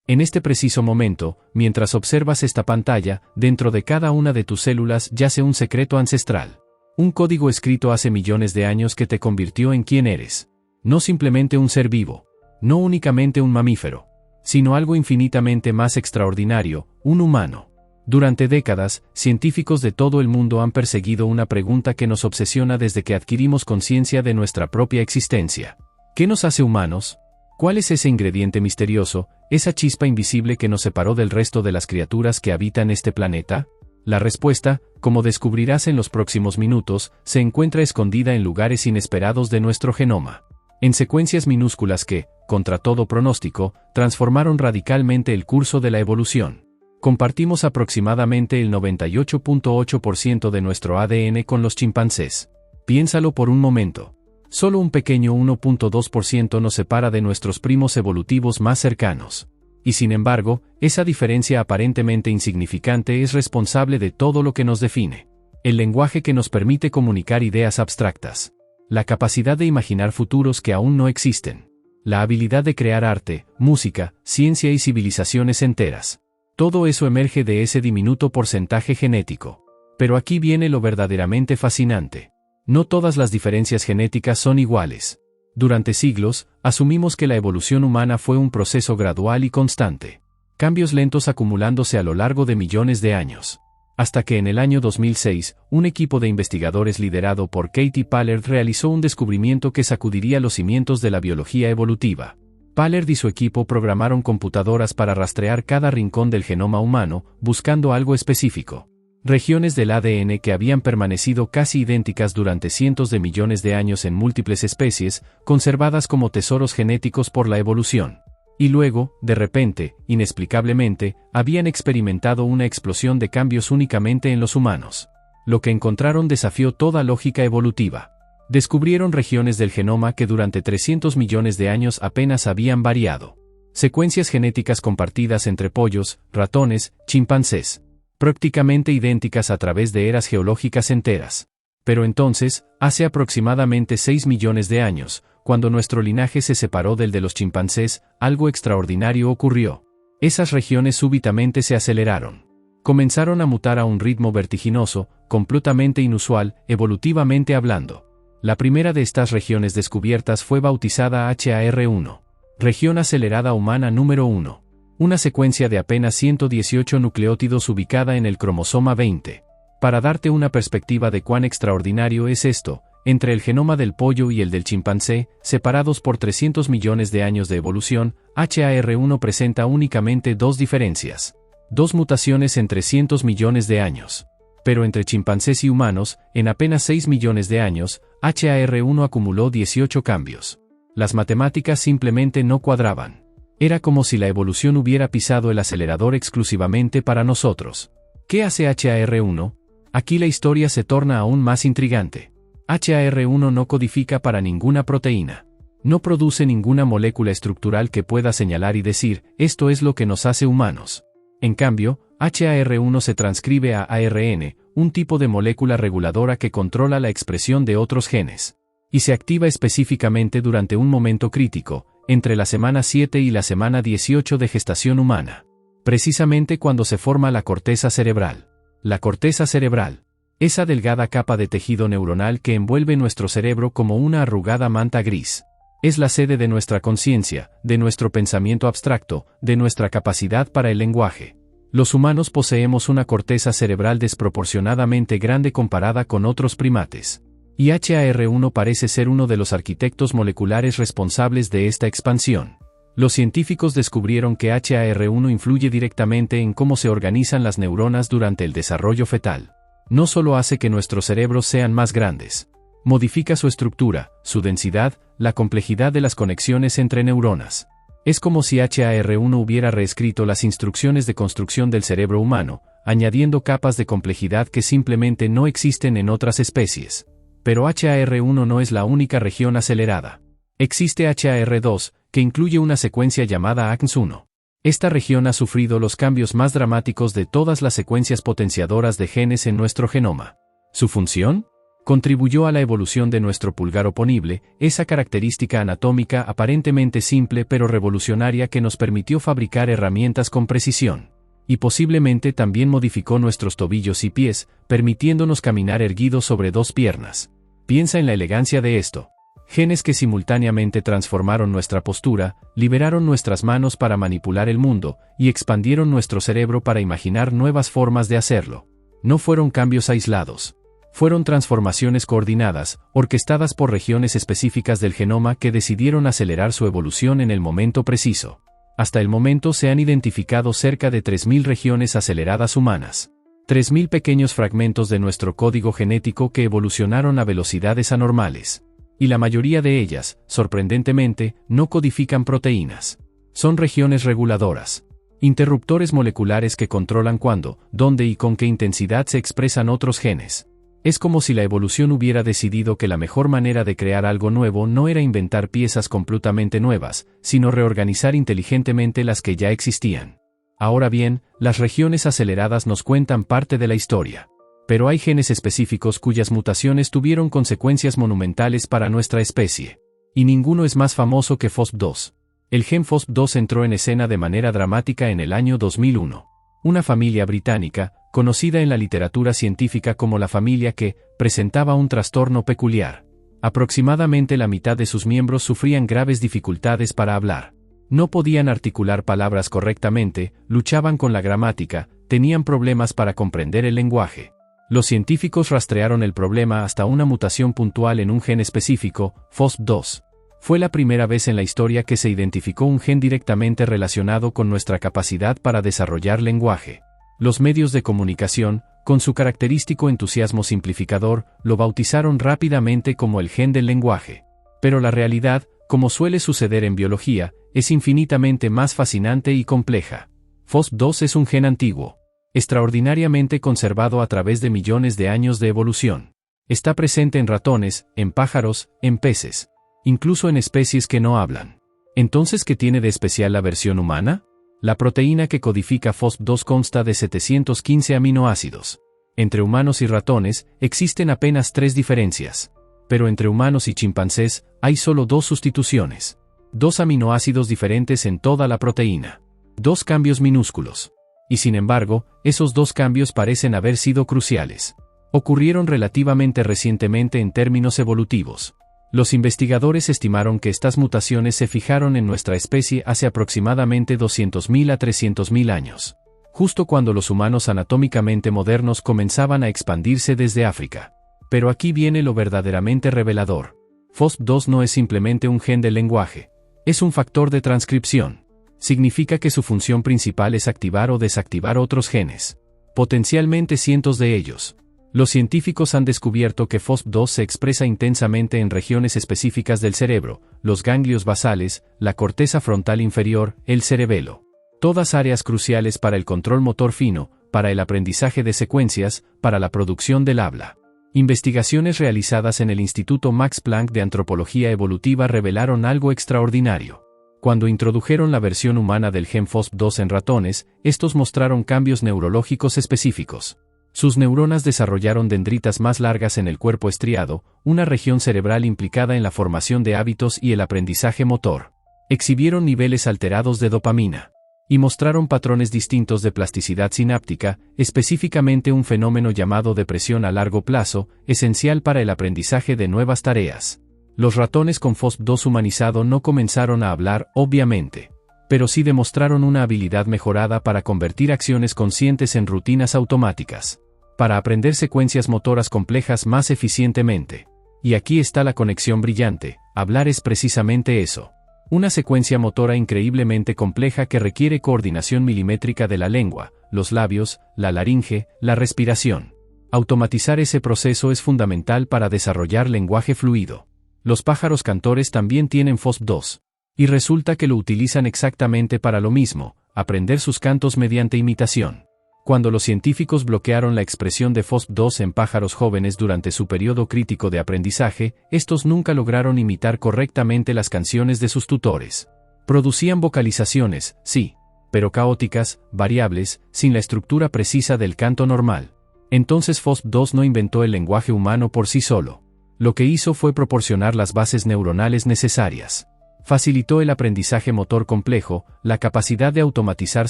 En este preciso momento, mientras observas esta pantalla, dentro de cada una de tus células yace un secreto ancestral. Un código escrito hace millones de años que te convirtió en quien eres. No simplemente un ser vivo. No únicamente un mamífero. Sino algo infinitamente más extraordinario, un humano. Durante décadas, científicos de todo el mundo han perseguido una pregunta que nos obsesiona desde que adquirimos conciencia de nuestra propia existencia. ¿Qué nos hace humanos? ¿Cuál es ese ingrediente misterioso, esa chispa invisible que nos separó del resto de las criaturas que habitan este planeta? La respuesta, como descubrirás en los próximos minutos, se encuentra escondida en lugares inesperados de nuestro genoma. En secuencias minúsculas que, contra todo pronóstico, transformaron radicalmente el curso de la evolución. Compartimos aproximadamente el 98.8% de nuestro ADN con los chimpancés. Piénsalo por un momento. Solo un pequeño 1.2% nos separa de nuestros primos evolutivos más cercanos. Y sin embargo, esa diferencia aparentemente insignificante es responsable de todo lo que nos define. El lenguaje que nos permite comunicar ideas abstractas. La capacidad de imaginar futuros que aún no existen. La habilidad de crear arte, música, ciencia y civilizaciones enteras. Todo eso emerge de ese diminuto porcentaje genético. Pero aquí viene lo verdaderamente fascinante. No todas las diferencias genéticas son iguales. Durante siglos, asumimos que la evolución humana fue un proceso gradual y constante. Cambios lentos acumulándose a lo largo de millones de años. Hasta que en el año 2006, un equipo de investigadores liderado por Katie Pallard realizó un descubrimiento que sacudiría los cimientos de la biología evolutiva. Pallard y su equipo programaron computadoras para rastrear cada rincón del genoma humano, buscando algo específico. Regiones del ADN que habían permanecido casi idénticas durante cientos de millones de años en múltiples especies, conservadas como tesoros genéticos por la evolución. Y luego, de repente, inexplicablemente, habían experimentado una explosión de cambios únicamente en los humanos. Lo que encontraron desafió toda lógica evolutiva. Descubrieron regiones del genoma que durante 300 millones de años apenas habían variado. Secuencias genéticas compartidas entre pollos, ratones, chimpancés. Prácticamente idénticas a través de eras geológicas enteras. Pero entonces, hace aproximadamente 6 millones de años, cuando nuestro linaje se separó del de los chimpancés, algo extraordinario ocurrió. Esas regiones súbitamente se aceleraron. Comenzaron a mutar a un ritmo vertiginoso, completamente inusual, evolutivamente hablando. La primera de estas regiones descubiertas fue bautizada HAR1. Región acelerada humana número 1. Una secuencia de apenas 118 nucleótidos ubicada en el cromosoma 20. Para darte una perspectiva de cuán extraordinario es esto, entre el genoma del pollo y el del chimpancé, separados por 300 millones de años de evolución, HAR1 presenta únicamente dos diferencias. Dos mutaciones en 300 millones de años. Pero entre chimpancés y humanos, en apenas 6 millones de años, HAR1 acumuló 18 cambios. Las matemáticas simplemente no cuadraban. Era como si la evolución hubiera pisado el acelerador exclusivamente para nosotros. ¿Qué hace HAR1? Aquí la historia se torna aún más intrigante. HAR1 no codifica para ninguna proteína. No produce ninguna molécula estructural que pueda señalar y decir, esto es lo que nos hace humanos. En cambio, HAR1 se transcribe a ARN, un tipo de molécula reguladora que controla la expresión de otros genes. Y se activa específicamente durante un momento crítico, entre la semana 7 y la semana 18 de gestación humana. Precisamente cuando se forma la corteza cerebral. La corteza cerebral. Esa delgada capa de tejido neuronal que envuelve nuestro cerebro como una arrugada manta gris. Es la sede de nuestra conciencia, de nuestro pensamiento abstracto, de nuestra capacidad para el lenguaje. Los humanos poseemos una corteza cerebral desproporcionadamente grande comparada con otros primates. Y HAR1 parece ser uno de los arquitectos moleculares responsables de esta expansión. Los científicos descubrieron que HAR1 influye directamente en cómo se organizan las neuronas durante el desarrollo fetal. No solo hace que nuestros cerebros sean más grandes. Modifica su estructura, su densidad, la complejidad de las conexiones entre neuronas. Es como si HAR1 hubiera reescrito las instrucciones de construcción del cerebro humano, añadiendo capas de complejidad que simplemente no existen en otras especies. Pero HAR1 no es la única región acelerada. Existe HAR2, que incluye una secuencia llamada AXN1. Esta región ha sufrido los cambios más dramáticos de todas las secuencias potenciadoras de genes en nuestro genoma. ¿Su función? Contribuyó a la evolución de nuestro pulgar oponible, esa característica anatómica aparentemente simple pero revolucionaria que nos permitió fabricar herramientas con precisión. Y posiblemente también modificó nuestros tobillos y pies, permitiéndonos caminar erguidos sobre dos piernas. Piensa en la elegancia de esto. Genes que simultáneamente transformaron nuestra postura, liberaron nuestras manos para manipular el mundo, y expandieron nuestro cerebro para imaginar nuevas formas de hacerlo. No fueron cambios aislados. Fueron transformaciones coordinadas, orquestadas por regiones específicas del genoma que decidieron acelerar su evolución en el momento preciso. Hasta el momento se han identificado cerca de 3.000 regiones aceleradas humanas. 3.000 pequeños fragmentos de nuestro código genético que evolucionaron a velocidades anormales. Y la mayoría de ellas, sorprendentemente, no codifican proteínas. Son regiones reguladoras. Interruptores moleculares que controlan cuándo, dónde y con qué intensidad se expresan otros genes. Es como si la evolución hubiera decidido que la mejor manera de crear algo nuevo no era inventar piezas completamente nuevas, sino reorganizar inteligentemente las que ya existían. Ahora bien, las regiones aceleradas nos cuentan parte de la historia. Pero hay genes específicos cuyas mutaciones tuvieron consecuencias monumentales para nuestra especie. Y ninguno es más famoso que FOSP2. El gen FOSP2 entró en escena de manera dramática en el año 2001. Una familia británica, conocida en la literatura científica como la familia que presentaba un trastorno peculiar. Aproximadamente la mitad de sus miembros sufrían graves dificultades para hablar. No podían articular palabras correctamente, luchaban con la gramática, tenían problemas para comprender el lenguaje. Los científicos rastrearon el problema hasta una mutación puntual en un gen específico, FOSP2. Fue la primera vez en la historia que se identificó un gen directamente relacionado con nuestra capacidad para desarrollar lenguaje. Los medios de comunicación, con su característico entusiasmo simplificador, lo bautizaron rápidamente como el gen del lenguaje. Pero la realidad, como suele suceder en biología, es infinitamente más fascinante y compleja. FOSP2 es un gen antiguo, extraordinariamente conservado a través de millones de años de evolución. Está presente en ratones, en pájaros, en peces. Incluso en especies que no hablan. ¿Entonces qué tiene de especial la versión humana? La proteína que codifica FOSP2 consta de 715 aminoácidos. Entre humanos y ratones, existen apenas 3 diferencias. Pero entre humanos y chimpancés, hay solo 2 sustituciones. 2 aminoácidos diferentes en toda la proteína. 2 cambios minúsculos. Y sin embargo, esos 2 cambios parecen haber sido cruciales. Ocurrieron relativamente recientemente en términos evolutivos. Los investigadores estimaron que estas mutaciones se fijaron en nuestra especie hace aproximadamente 200.000 a 300.000 años, justo cuando los humanos anatómicamente modernos comenzaban a expandirse desde África. Pero aquí viene lo verdaderamente revelador. FOSP2 no es simplemente un gen del lenguaje. Es un factor de transcripción. Significa que su función principal es activar o desactivar otros genes. Potencialmente cientos de ellos. Los científicos han descubierto que FOSP2 se expresa intensamente en regiones específicas del cerebro, los ganglios basales, la corteza frontal inferior, el cerebelo. Todas áreas cruciales para el control motor fino, para el aprendizaje de secuencias, para la producción del habla. Investigaciones realizadas en el Instituto Max Planck de Antropología Evolutiva revelaron algo extraordinario. Cuando introdujeron la versión humana del gen FOSP2 en ratones, estos mostraron cambios neurológicos específicos. Sus neuronas desarrollaron dendritas más largas en el cuerpo estriado, una región cerebral implicada en la formación de hábitos y el aprendizaje motor. Exhibieron niveles alterados de dopamina. Y mostraron patrones distintos de plasticidad sináptica, específicamente un fenómeno llamado depresión a largo plazo, esencial para el aprendizaje de nuevas tareas. Los ratones con FOSP2 humanizado no comenzaron a hablar, obviamente. Pero sí demostraron una habilidad mejorada para convertir acciones conscientes en rutinas automáticas. Para aprender secuencias motoras complejas más eficientemente. Y aquí está la conexión brillante, hablar es precisamente eso. Una secuencia motora increíblemente compleja que requiere coordinación milimétrica de la lengua, los labios, la laringe, la respiración. Automatizar ese proceso es fundamental para desarrollar lenguaje fluido. Los pájaros cantores también tienen FOSP2. Y resulta que lo utilizan exactamente para lo mismo, aprender sus cantos mediante imitación. Cuando los científicos bloquearon la expresión de FOSP2 en pájaros jóvenes durante su periodo crítico de aprendizaje, estos nunca lograron imitar correctamente las canciones de sus tutores. Producían vocalizaciones, sí, pero caóticas, variables, sin la estructura precisa del canto normal. Entonces FOSP2 no inventó el lenguaje humano por sí solo. Lo que hizo fue proporcionar las bases neuronales necesarias. Facilitó el aprendizaje motor complejo, la capacidad de automatizar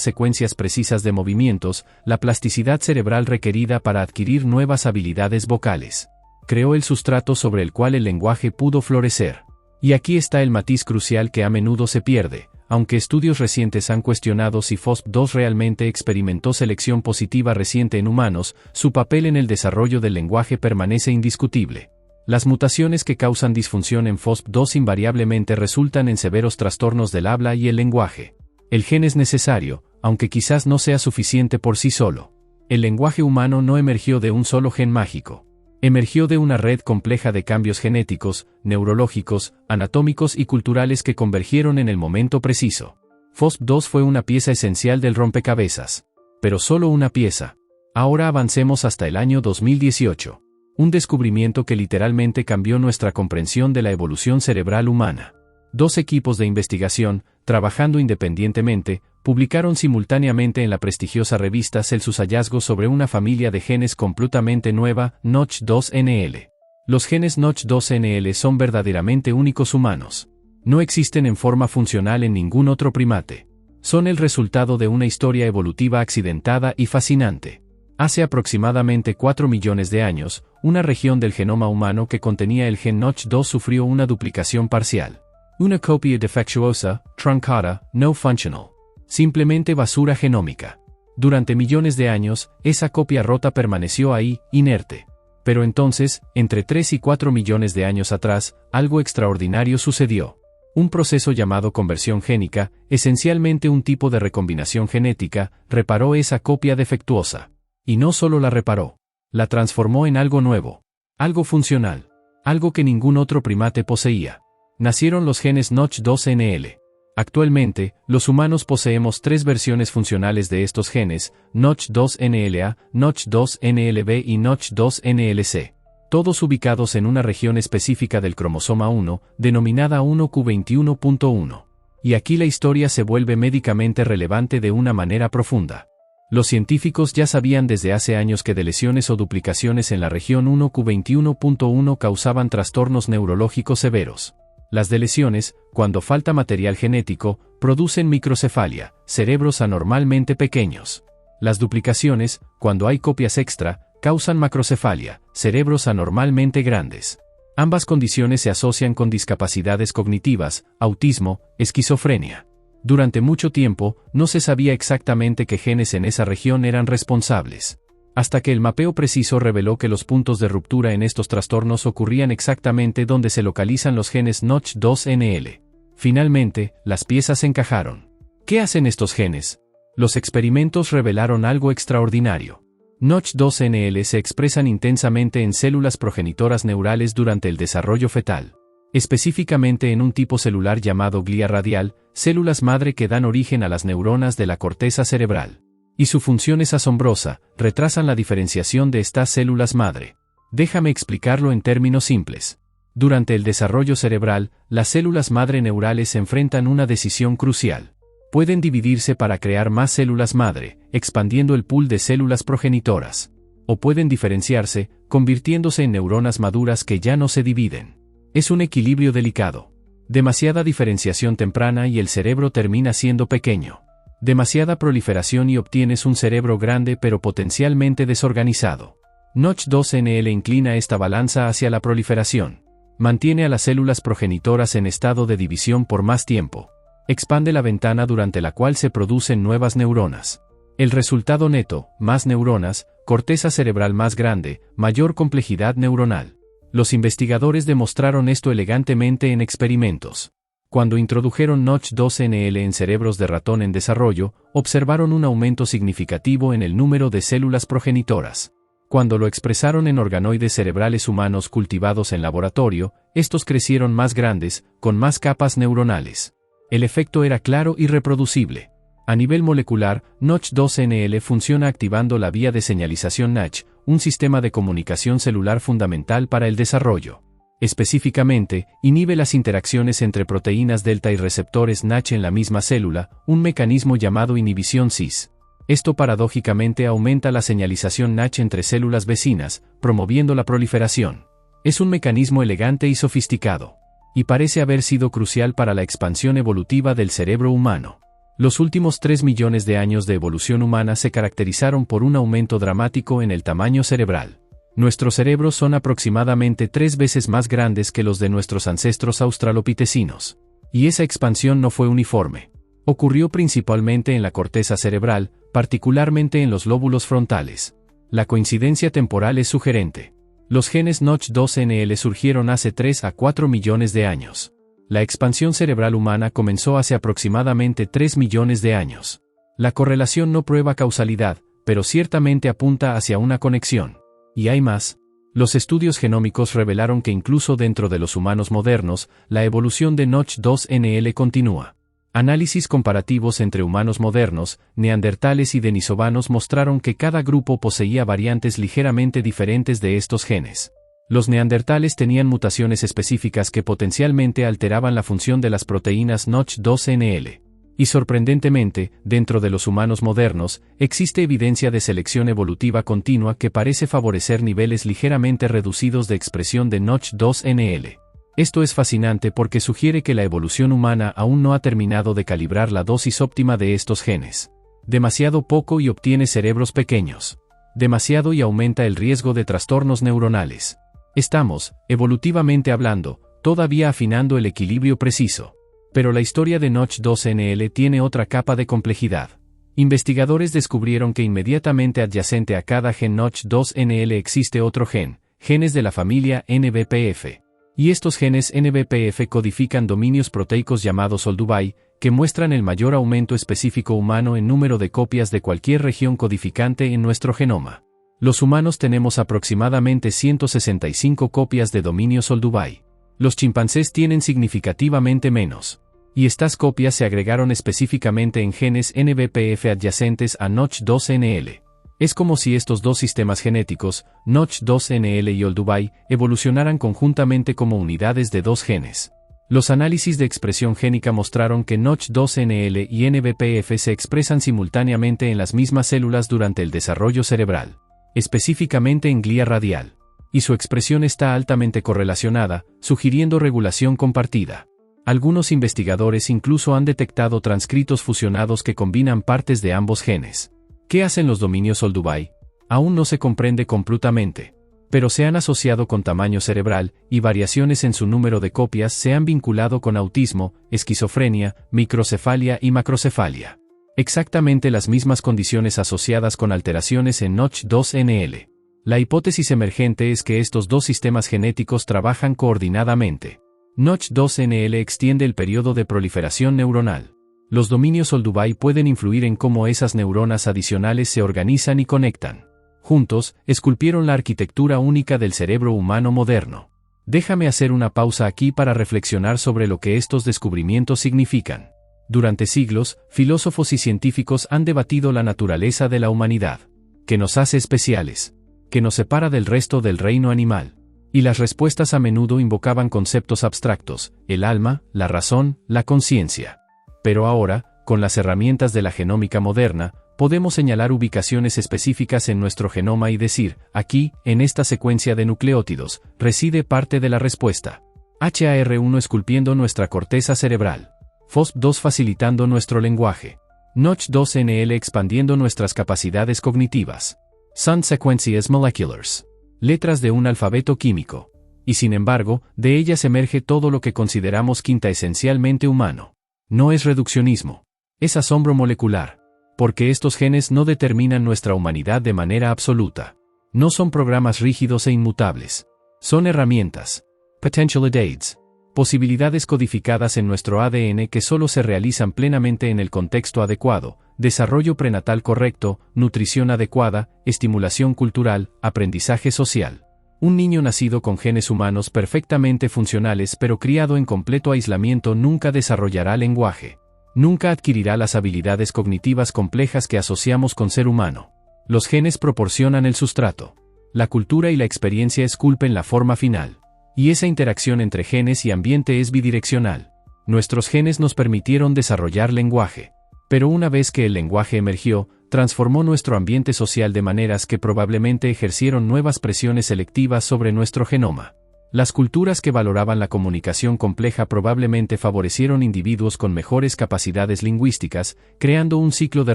secuencias precisas de movimientos, la plasticidad cerebral requerida para adquirir nuevas habilidades vocales. Creó el sustrato sobre el cual el lenguaje pudo florecer. Y aquí está el matiz crucial que a menudo se pierde. Aunque estudios recientes han cuestionado si FOSP2 realmente experimentó selección positiva reciente en humanos, su papel en el desarrollo del lenguaje permanece indiscutible. Las mutaciones que causan disfunción en FOSP2 invariablemente resultan en severos trastornos del habla y el lenguaje. El gen es necesario, aunque quizás no sea suficiente por sí solo. El lenguaje humano no emergió de un solo gen mágico. Emergió de una red compleja de cambios genéticos, neurológicos, anatómicos y culturales que convergieron en el momento preciso. FOSP2 fue una pieza esencial del rompecabezas. Pero solo una pieza. Ahora avancemos hasta el año 2018. Un descubrimiento que literalmente cambió nuestra comprensión de la evolución cerebral humana. 2 equipos de investigación, trabajando independientemente, publicaron simultáneamente en la prestigiosa revista Cell sus hallazgos sobre una familia de genes completamente nueva, Notch2NL. Los genes Notch2NL son verdaderamente únicos humanos. No existen en forma funcional en ningún otro primate. Son el resultado de una historia evolutiva accidentada y fascinante. Hace aproximadamente 4 millones de años, una región del genoma humano que contenía el gen Notch2 sufrió una duplicación parcial. Una copia defectuosa, truncada, no functional. Simplemente basura genómica. Durante millones de años, esa copia rota permaneció ahí, inerte. Pero entonces, entre 3 y 4 millones de años atrás, algo extraordinario sucedió. Un proceso llamado conversión génica, esencialmente un tipo de recombinación genética, reparó esa copia defectuosa. Y no solo la reparó, la transformó en algo nuevo, algo funcional, algo que ningún otro primate poseía. Nacieron los genes Notch2NL. Actualmente, los humanos poseemos 3 versiones funcionales de estos genes, Notch2NLA, Notch2NLB y Notch2NLC. Todos ubicados en una región específica del cromosoma 1, denominada 1q21.1. Y aquí la historia se vuelve médicamente relevante de una manera profunda. Los científicos ya sabían desde hace años que deleciones o duplicaciones en la región 1q21.1 causaban trastornos neurológicos severos. Las deleciones, cuando falta material genético, producen microcefalia, cerebros anormalmente pequeños. Las duplicaciones, cuando hay copias extra, causan macrocefalia, cerebros anormalmente grandes. Ambas condiciones se asocian con discapacidades cognitivas, autismo, esquizofrenia. Durante mucho tiempo, no se sabía exactamente qué genes en esa región eran responsables. Hasta que el mapeo preciso reveló que los puntos de ruptura en estos trastornos ocurrían exactamente donde se localizan los genes Notch2NL. Finalmente, las piezas encajaron. ¿Qué hacen estos genes? Los experimentos revelaron algo extraordinario. Notch2NL se expresan intensamente en células progenitoras neurales durante el desarrollo fetal. Específicamente en un tipo celular llamado glía radial, células madre que dan origen a las neuronas de la corteza cerebral. Y su función es asombrosa, retrasan la diferenciación de estas células madre. Déjame explicarlo en términos simples. Durante el desarrollo cerebral, las células madre neurales enfrentan una decisión crucial. Pueden dividirse para crear más células madre, expandiendo el pool de células progenitoras. O pueden diferenciarse, convirtiéndose en neuronas maduras que ya no se dividen. Es un equilibrio delicado. Demasiada diferenciación temprana y el cerebro termina siendo pequeño. Demasiada proliferación y obtienes un cerebro grande pero potencialmente desorganizado. Notch2NL inclina esta balanza hacia la proliferación. Mantiene a las células progenitoras en estado de división por más tiempo. Expande la ventana durante la cual se producen nuevas neuronas. El resultado neto, más neuronas, corteza cerebral más grande, mayor complejidad neuronal. Los investigadores demostraron esto elegantemente en experimentos. Cuando introdujeron Notch2NL en cerebros de ratón en desarrollo, observaron un aumento significativo en el número de células progenitoras. Cuando lo expresaron en organoides cerebrales humanos cultivados en laboratorio, estos crecieron más grandes, con más capas neuronales. El efecto era claro y reproducible. A nivel molecular, Notch2NL funciona activando la vía de señalización NACH, un sistema de comunicación celular fundamental para el desarrollo. Específicamente, inhibe las interacciones entre proteínas delta y receptores NACH en la misma célula, un mecanismo llamado inhibición cis. Esto paradójicamente aumenta la señalización Notch entre células vecinas, promoviendo la proliferación. Es un mecanismo elegante y sofisticado, y parece haber sido crucial para la expansión evolutiva del cerebro humano. Los últimos 3 millones de años de evolución humana se caracterizaron por un aumento dramático en el tamaño cerebral. Nuestros cerebros son aproximadamente 3 veces más grandes que los de nuestros ancestros australopitecinos. Y esa expansión no fue uniforme. Ocurrió principalmente en la corteza cerebral, particularmente en los lóbulos frontales. La coincidencia temporal es sugerente. Los genes Notch2NL surgieron hace 3 a 4 millones de años. La expansión cerebral humana comenzó hace aproximadamente 3 millones de años. La correlación no prueba causalidad, pero ciertamente apunta hacia una conexión. Y hay más. Los estudios genómicos revelaron que incluso dentro de los humanos modernos, la evolución de Notch2NL continúa. Análisis comparativos entre humanos modernos, neandertales y denisovanos mostraron que cada grupo poseía variantes ligeramente diferentes de estos genes. Los neandertales tenían mutaciones específicas que potencialmente alteraban la función de las proteínas Notch2NL. Y sorprendentemente, dentro de los humanos modernos, existe evidencia de selección evolutiva continua que parece favorecer niveles ligeramente reducidos de expresión de Notch2NL. Esto es fascinante porque sugiere que la evolución humana aún no ha terminado de calibrar la dosis óptima de estos genes. Demasiado poco y obtiene cerebros pequeños. Demasiado y aumenta el riesgo de trastornos neuronales. Estamos, evolutivamente hablando, todavía afinando el equilibrio preciso. Pero la historia de Notch2NL tiene otra capa de complejidad. Investigadores descubrieron que inmediatamente adyacente a cada gen Notch2NL existe otro gen, genes de la familia NBPF. Y estos genes NBPF codifican dominios proteicos llamados Olduvai, que muestran el mayor aumento específico humano en número de copias de cualquier región codificante en nuestro genoma. Los humanos tenemos aproximadamente 165 copias de dominios Olduvai. Los chimpancés tienen significativamente menos. Y estas copias se agregaron específicamente en genes NBPF adyacentes a Notch2NL. Es como si estos dos sistemas genéticos, Notch2NL y Olduvai, evolucionaran conjuntamente como unidades de dos genes. Los análisis de expresión génica mostraron que Notch2NL y NBPF se expresan simultáneamente en las mismas células durante el desarrollo cerebral, específicamente en glía radial. Y su expresión está altamente correlacionada, sugiriendo regulación compartida. Algunos investigadores incluso han detectado transcritos fusionados que combinan partes de ambos genes. ¿Qué hacen los dominios Olduvai? Aún no se comprende completamente. Pero se han asociado con tamaño cerebral, y variaciones en su número de copias se han vinculado con autismo, esquizofrenia, microcefalia y macrocefalia. Exactamente las mismas condiciones asociadas con alteraciones en Notch2NL. La hipótesis emergente es que estos dos sistemas genéticos trabajan coordinadamente. Notch2NL extiende el periodo de proliferación neuronal. Los dominios Olduvai pueden influir en cómo esas neuronas adicionales se organizan y conectan. Juntos, esculpieron la arquitectura única del cerebro humano moderno. Déjame hacer una pausa aquí para reflexionar sobre lo que estos descubrimientos significan. Durante siglos, filósofos y científicos han debatido la naturaleza de la humanidad. ¿Qué nos hace especiales? ¿Qué nos separa del resto del reino animal? Y las respuestas a menudo invocaban conceptos abstractos, el alma, la razón, la conciencia. Pero ahora, con las herramientas de la genómica moderna, podemos señalar ubicaciones específicas en nuestro genoma y decir, aquí, en esta secuencia de nucleótidos, reside parte de la respuesta. HAR1 esculpiendo nuestra corteza cerebral. FOSP2 facilitando nuestro lenguaje. Notch2NL expandiendo nuestras capacidades cognitivas. Sound sequences moleculars. Letras de un alfabeto químico. Y sin embargo, de ellas emerge todo lo que consideramos quinta esencialmente humano. No es reduccionismo. Es asombro molecular. Porque estos genes no determinan nuestra humanidad de manera absoluta. No son programas rígidos e inmutables. Son herramientas. Potential aids. Posibilidades codificadas en nuestro ADN que solo se realizan plenamente en el contexto adecuado, desarrollo prenatal correcto, nutrición adecuada, estimulación cultural, aprendizaje social. Un niño nacido con genes humanos perfectamente funcionales pero criado en completo aislamiento nunca desarrollará lenguaje. Nunca adquirirá las habilidades cognitivas complejas que asociamos con ser humano. Los genes proporcionan el sustrato. La cultura y la experiencia esculpen la forma final. Y esa interacción entre genes y ambiente es bidireccional. Nuestros genes nos permitieron desarrollar lenguaje. Pero una vez que el lenguaje emergió, transformó nuestro ambiente social de maneras que probablemente ejercieron nuevas presiones selectivas sobre nuestro genoma. Las culturas que valoraban la comunicación compleja probablemente favorecieron individuos con mejores capacidades lingüísticas, creando un ciclo de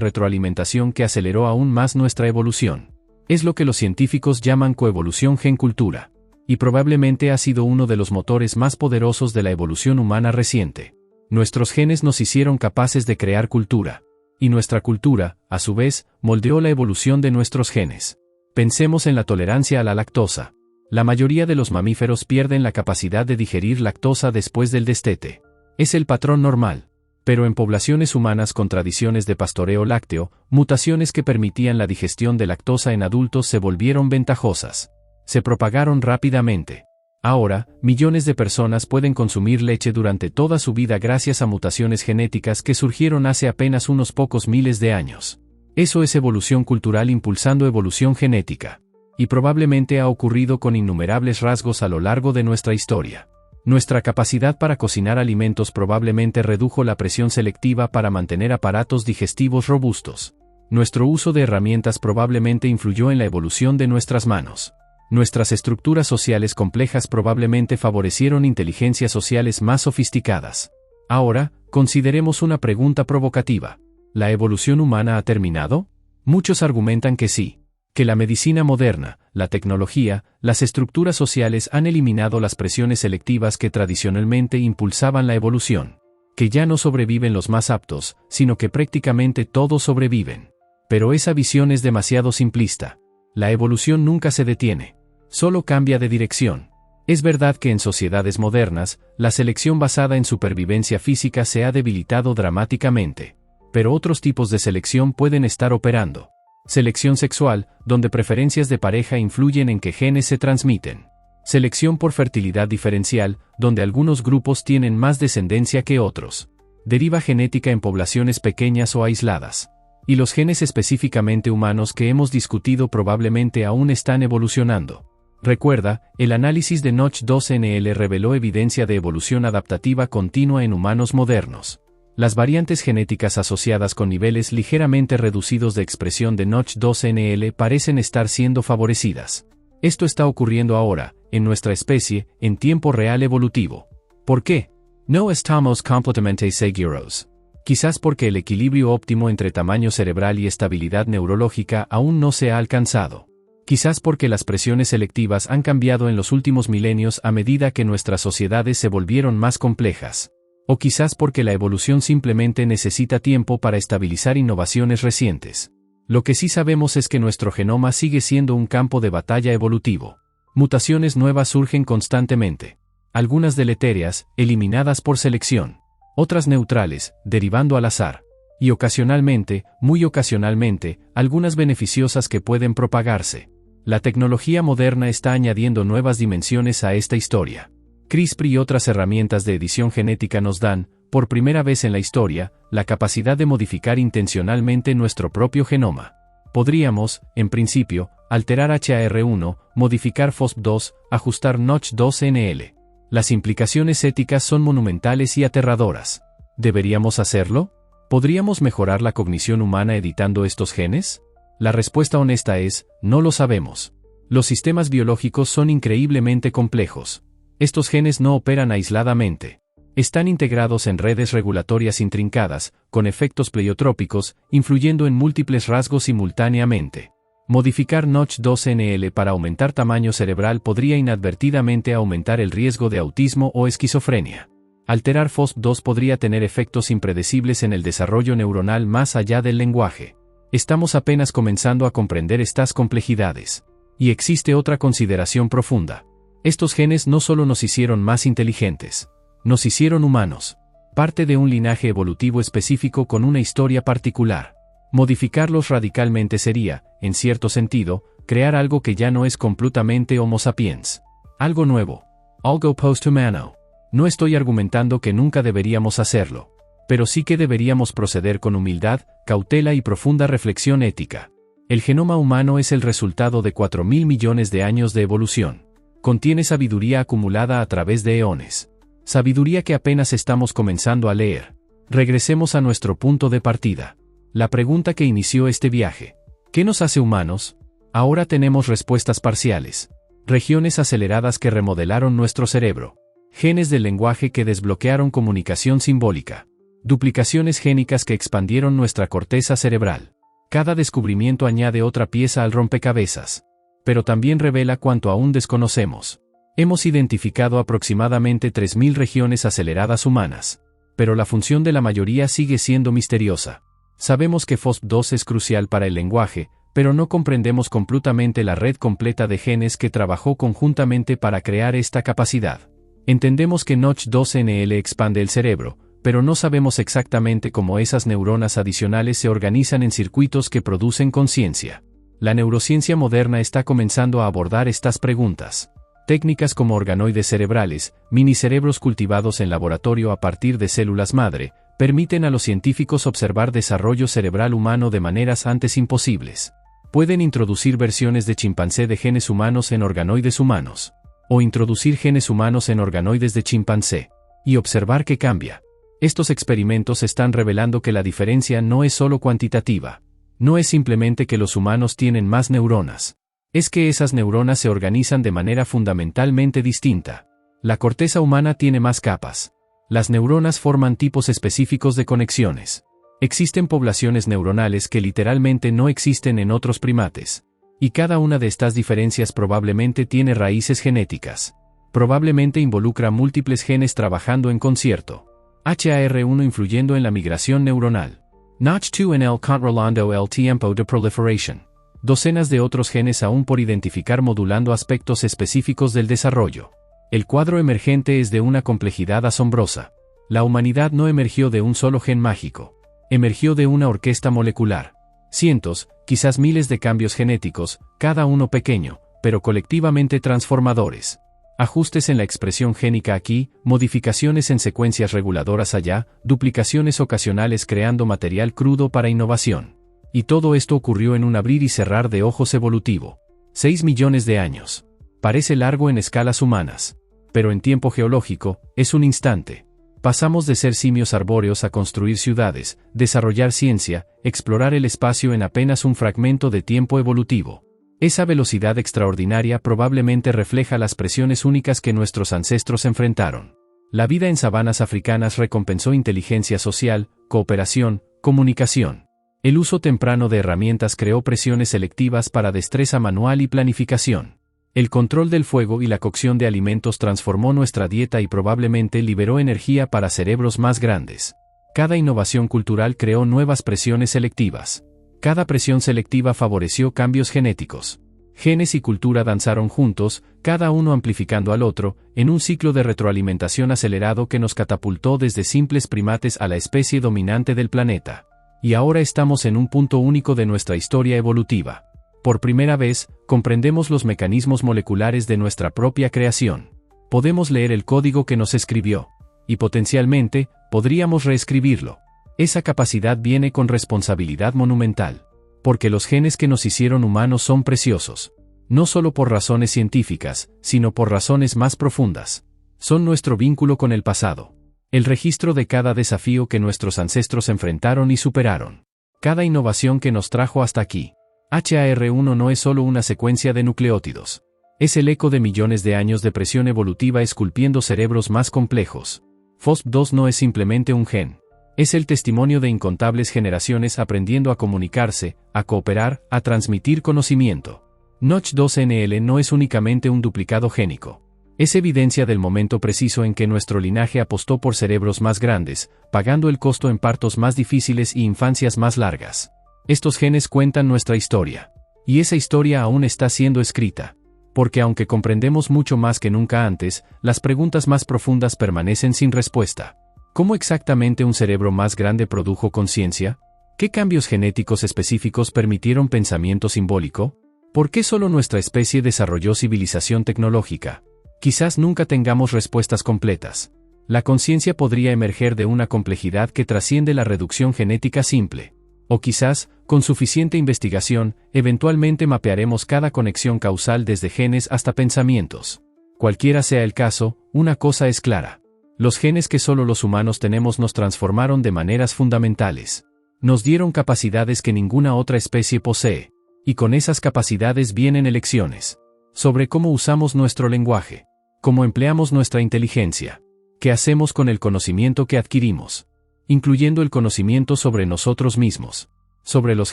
retroalimentación que aceleró aún más nuestra evolución. Es lo que los científicos llaman coevolución gen-cultura, y probablemente ha sido uno de los motores más poderosos de la evolución humana reciente. Nuestros genes nos hicieron capaces de crear cultura, y nuestra cultura, a su vez, moldeó la evolución de nuestros genes. Pensemos en la tolerancia a la lactosa. La mayoría de los mamíferos pierden la capacidad de digerir lactosa después del destete. Es el patrón normal. Pero en poblaciones humanas con tradiciones de pastoreo lácteo, mutaciones que permitían la digestión de lactosa en adultos se volvieron ventajosas. Se propagaron rápidamente. Ahora, millones de personas pueden consumir leche durante toda su vida gracias a mutaciones genéticas que surgieron hace apenas unos pocos miles de años. Eso es evolución cultural impulsando evolución genética. Y probablemente ha ocurrido con innumerables rasgos a lo largo de nuestra historia. Nuestra capacidad para cocinar alimentos probablemente redujo la presión selectiva para mantener aparatos digestivos robustos. Nuestro uso de herramientas probablemente influyó en la evolución de nuestras manos. Nuestras estructuras sociales complejas probablemente favorecieron inteligencias sociales más sofisticadas. Ahora, consideremos una pregunta provocativa. ¿La evolución humana ha terminado? Muchos argumentan que sí. Que la medicina moderna, la tecnología, las estructuras sociales han eliminado las presiones selectivas que tradicionalmente impulsaban la evolución. Que ya no sobreviven los más aptos, sino que prácticamente todos sobreviven. Pero esa visión es demasiado simplista. La evolución nunca se detiene. Solo cambia de dirección. Es verdad que en sociedades modernas, la selección basada en supervivencia física se ha debilitado dramáticamente. Pero otros tipos de selección pueden estar operando. Selección sexual, donde preferencias de pareja influyen en qué genes se transmiten. Selección por fertilidad diferencial, donde algunos grupos tienen más descendencia que otros. Deriva genética en poblaciones pequeñas o aisladas. Y los genes específicamente humanos que hemos discutido probablemente aún están evolucionando. Recuerda, el análisis de Notch2NL reveló evidencia de evolución adaptativa continua en humanos modernos. Las variantes genéticas asociadas con niveles ligeramente reducidos de expresión de Notch2NL parecen estar siendo favorecidas. Esto está ocurriendo ahora, en nuestra especie, en tiempo real evolutivo. ¿Por qué? No estamos completamente seguros. Quizás porque el equilibrio óptimo entre tamaño cerebral y estabilidad neurológica aún no se ha alcanzado. Quizás porque las presiones selectivas han cambiado en los últimos milenios a medida que nuestras sociedades se volvieron más complejas. O quizás porque la evolución simplemente necesita tiempo para estabilizar innovaciones recientes. Lo que sí sabemos es que nuestro genoma sigue siendo un campo de batalla evolutivo. Mutaciones nuevas surgen constantemente. Algunas deletéreas, eliminadas por selección. Otras neutrales, derivando al azar. Y ocasionalmente, muy ocasionalmente, algunas beneficiosas que pueden propagarse. La tecnología moderna está añadiendo nuevas dimensiones a esta historia. CRISPR y otras herramientas de edición genética nos dan, por primera vez en la historia, la capacidad de modificar intencionalmente nuestro propio genoma. Podríamos, en principio, alterar HAR1, modificar FOSP2, ajustar Notch2NL. Las implicaciones éticas son monumentales y aterradoras. ¿Deberíamos hacerlo? ¿Podríamos mejorar la cognición humana editando estos genes? La respuesta honesta es, no lo sabemos. Los sistemas biológicos son increíblemente complejos. Estos genes no operan aisladamente. Están integrados en redes regulatorias intrincadas, con efectos pleiotrópicos, influyendo en múltiples rasgos simultáneamente. Modificar Notch2NL para aumentar tamaño cerebral podría inadvertidamente aumentar el riesgo de autismo o esquizofrenia. Alterar FOSP2 podría tener efectos impredecibles en el desarrollo neuronal más allá del lenguaje. Estamos apenas comenzando a comprender estas complejidades. Y existe otra consideración profunda. Estos genes no solo nos hicieron más inteligentes, nos hicieron humanos, parte de un linaje evolutivo específico con una historia particular. Modificarlos radicalmente sería, en cierto sentido, crear algo que ya no es completamente Homo sapiens. Algo nuevo. Algo posthumano. No estoy argumentando que nunca deberíamos hacerlo, pero sí que deberíamos proceder con humildad, cautela y profunda reflexión ética. El genoma humano es el resultado de 4.000 millones de años de evolución. Contiene sabiduría acumulada a través de eones. Sabiduría que apenas estamos comenzando a leer. Regresemos a nuestro punto de partida. La pregunta que inició este viaje. ¿Qué nos hace humanos? Ahora tenemos respuestas parciales. Regiones aceleradas que remodelaron nuestro cerebro. Genes del lenguaje que desbloquearon comunicación simbólica. Duplicaciones génicas que expandieron nuestra corteza cerebral. Cada descubrimiento añade otra pieza al rompecabezas. Pero también revela cuánto aún desconocemos. Hemos identificado aproximadamente 3.000 regiones aceleradas humanas. Pero la función de la mayoría sigue siendo misteriosa. Sabemos que FOSP2 es crucial para el lenguaje, pero no comprendemos completamente la red completa de genes que trabajó conjuntamente para crear esta capacidad. Entendemos que Notch2NL expande el cerebro, pero no sabemos exactamente cómo esas neuronas adicionales se organizan en circuitos que producen conciencia. La neurociencia moderna está comenzando a abordar estas preguntas. Técnicas como organoides cerebrales, minicerebros cultivados en laboratorio a partir de células madre, permiten a los científicos observar desarrollo cerebral humano de maneras antes imposibles. Pueden introducir versiones de chimpancé de genes humanos en organoides humanos, o introducir genes humanos en organoides de chimpancé, y observar qué cambia. Estos experimentos están revelando que la diferencia no es solo cuantitativa. No es simplemente que los humanos tienen más neuronas. Es que esas neuronas se organizan de manera fundamentalmente distinta. La corteza humana tiene más capas. Las neuronas forman tipos específicos de conexiones. Existen poblaciones neuronales que literalmente no existen en otros primates. Y cada una de estas diferencias probablemente tiene raíces genéticas. Probablemente involucra múltiples genes trabajando en concierto. HAR1 influyendo en la migración neuronal. Notch2NL controlando el tiempo de proliferación. Docenas de otros genes aún por identificar modulando aspectos específicos del desarrollo. El cuadro emergente es de una complejidad asombrosa. La humanidad no emergió de un solo gen mágico. Emergió de una orquesta molecular. Cientos, quizás miles de cambios genéticos, cada uno pequeño, pero colectivamente transformadores. Ajustes en la expresión génica aquí, modificaciones en secuencias reguladoras allá, duplicaciones ocasionales creando material crudo para innovación. Y todo esto ocurrió en un abrir y cerrar de ojos evolutivo. 6 millones de años. Parece largo en escalas humanas. Pero en tiempo geológico, es un instante. Pasamos de ser simios arbóreos a construir ciudades, desarrollar ciencia, explorar el espacio en apenas un fragmento de tiempo evolutivo. Esa velocidad extraordinaria probablemente refleja las presiones únicas que nuestros ancestros enfrentaron. La vida en sabanas africanas recompensó inteligencia social, cooperación, comunicación. El uso temprano de herramientas creó presiones selectivas para destreza manual y planificación. El control del fuego y la cocción de alimentos transformó nuestra dieta y probablemente liberó energía para cerebros más grandes. Cada innovación cultural creó nuevas presiones selectivas. Cada presión selectiva favoreció cambios genéticos. Genes y cultura danzaron juntos, cada uno amplificando al otro, en un ciclo de retroalimentación acelerado que nos catapultó desde simples primates a la especie dominante del planeta. Y ahora estamos en un punto único de nuestra historia evolutiva. Por primera vez, comprendemos los mecanismos moleculares de nuestra propia creación. Podemos leer el código que nos escribió. Y potencialmente, podríamos reescribirlo. Esa capacidad viene con responsabilidad monumental. Porque los genes que nos hicieron humanos son preciosos. No solo por razones científicas, sino por razones más profundas. Son nuestro vínculo con el pasado. El registro de cada desafío que nuestros ancestros enfrentaron y superaron. Cada innovación que nos trajo hasta aquí. HAR1 no es solo una secuencia de nucleótidos. Es el eco de millones de años de presión evolutiva esculpiendo cerebros más complejos. FOSP2 no es simplemente un gen. Es el testimonio de incontables generaciones aprendiendo a comunicarse, a cooperar, a transmitir conocimiento. Notch2NL no es únicamente un duplicado génico. Es evidencia del momento preciso en que nuestro linaje apostó por cerebros más grandes, pagando el costo en partos más difíciles y infancias más largas. Estos genes cuentan nuestra historia. Y esa historia aún está siendo escrita. Porque aunque comprendemos mucho más que nunca antes, las preguntas más profundas permanecen sin respuesta. ¿Cómo exactamente un cerebro más grande produjo conciencia? ¿Qué cambios genéticos específicos permitieron pensamiento simbólico? ¿Por qué solo nuestra especie desarrolló civilización tecnológica? Quizás nunca tengamos respuestas completas. La conciencia podría emerger de una complejidad que trasciende la reducción genética simple. O quizás, con suficiente investigación, eventualmente mapearemos cada conexión causal desde genes hasta pensamientos. Cualquiera sea el caso, una cosa es clara. Los genes que solo los humanos tenemos nos transformaron de maneras fundamentales. Nos dieron capacidades que ninguna otra especie posee. Y con esas capacidades vienen elecciones. Sobre cómo usamos nuestro lenguaje. Cómo empleamos nuestra inteligencia. ¿Qué hacemos con el conocimiento que adquirimos? Incluyendo el conocimiento sobre nosotros mismos. Sobre los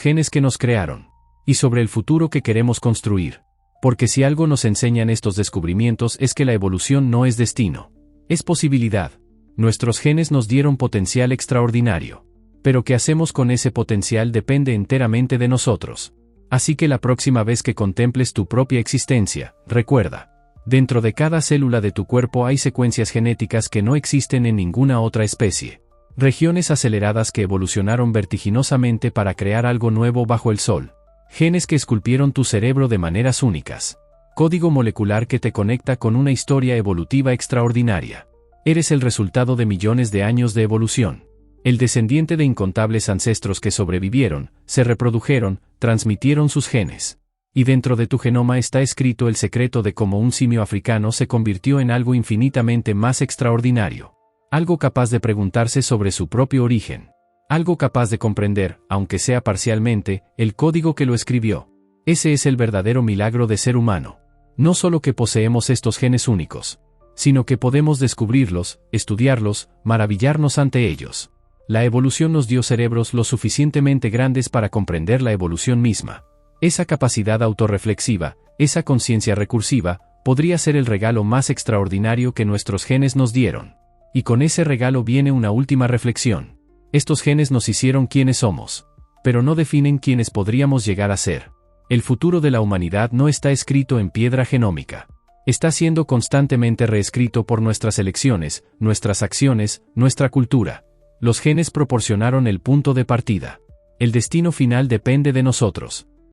genes que nos crearon. Y sobre el futuro que queremos construir. Porque si algo nos enseñan estos descubrimientos es que la evolución no es destino. Es posibilidad. Nuestros genes nos dieron potencial extraordinario. Pero qué hacemos con ese potencial depende enteramente de nosotros. Así que la próxima vez que contemples tu propia existencia, recuerda. Dentro de cada célula de tu cuerpo hay secuencias genéticas que no existen en ninguna otra especie. Regiones aceleradas que evolucionaron vertiginosamente para crear algo nuevo bajo el sol. Genes que esculpieron tu cerebro de maneras únicas. Código molecular que te conecta con una historia evolutiva extraordinaria. Eres el resultado de millones de años de evolución. El descendiente de incontables ancestros que sobrevivieron, se reprodujeron, transmitieron sus genes. Y dentro de tu genoma está escrito el secreto de cómo un simio africano se convirtió en algo infinitamente más extraordinario. Algo capaz de preguntarse sobre su propio origen. Algo capaz de comprender, aunque sea parcialmente, el código que lo escribió. Ese es el verdadero milagro de ser humano. No solo que poseemos estos genes únicos, sino que podemos descubrirlos, estudiarlos, maravillarnos ante ellos. La evolución nos dio cerebros lo suficientemente grandes para comprender la evolución misma. Esa capacidad autorreflexiva, esa conciencia recursiva, podría ser el regalo más extraordinario que nuestros genes nos dieron. Y con ese regalo viene una última reflexión. Estos genes nos hicieron quienes somos, pero no definen quiénes podríamos llegar a ser. El futuro de la humanidad no está escrito en piedra genómica. Está siendo constantemente reescrito por nuestras elecciones, nuestras acciones, nuestra cultura. Los genes proporcionaron el punto de partida. El destino final depende de nosotros.